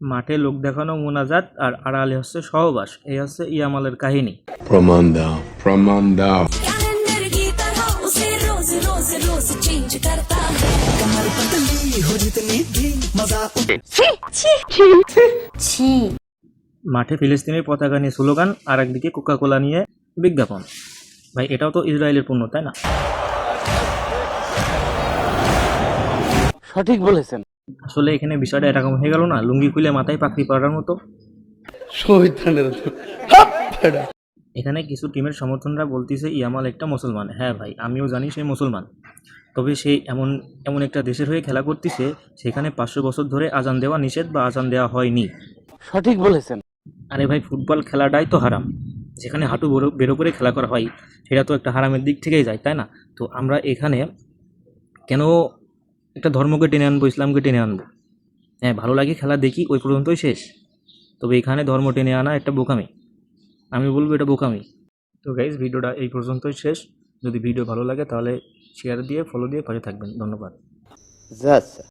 মাঠে লোক দেখানো মোনাজাত আর আড়ালে হচ্ছে সহবাস, এই হচ্ছে ইয়ামালের কাহিনী। प्रमाण दाव प्रमाण दाव कैलेंडर की तरह उसे रोज रोज रोज चेंज करता है। कमर पतली हो जितनी भी मजा छी মাঠে ফিলিস্তিনের পতাকা নিয়ে স্লোগান, আর একদিকে কোকাকোলা নিয়ে বিজ্ঞাপন। ভাই এটাও তো ইসরায়েলের পণ্য, তাই না? সঠিক বলেছেন। আসলে এখানে বিষয়টা এরকম হয়ে গেল না, লুঙ্গি খুলে মাথায় পাখড়ি পরার মতো। এখানে কিছু টিমের সমর্থনরা বলতেছে ইয়ামাল একটা মুসলমান। হ্যাঁ ভাই, আমিও জানি সে মুসলমান, তবে সে এমন এমন একটা দেশের হয়ে খেলা করতেছে সেখানে 500 বছর ধরে আজান দেওয়া নিষেধ বা আজান দেওয়া হয়নি। সঠিক বলেছেন। আরে ভাই, ফুটবল খেলাটাই তো হারাম। যেখানে হাঁটু বেরো করে খেলা করা হয় সেটা তো একটা হারামের দিক থেকেই যায়, তাই না? তো আমরা এখানে কেন একটা ধর্মকে টেনে আনবো, ইসলামকে টেনে আনবো? হ্যাঁ, ভালো লাগে খেলা দেখি, ওই পর্যন্তই শেষ। তবে এখানে ধর্ম টেনে আনা একটা বোকামি, আমি বলবো এটা বোকামি। তো গাইজ, ভিডিওটা এই পর্যন্তই শেষ। যদি ভিডিও ভালো লাগে তাহলে শেয়ার দিয়ে ফলো দিয়ে পাশে থাকবেন। ধন্যবাদ।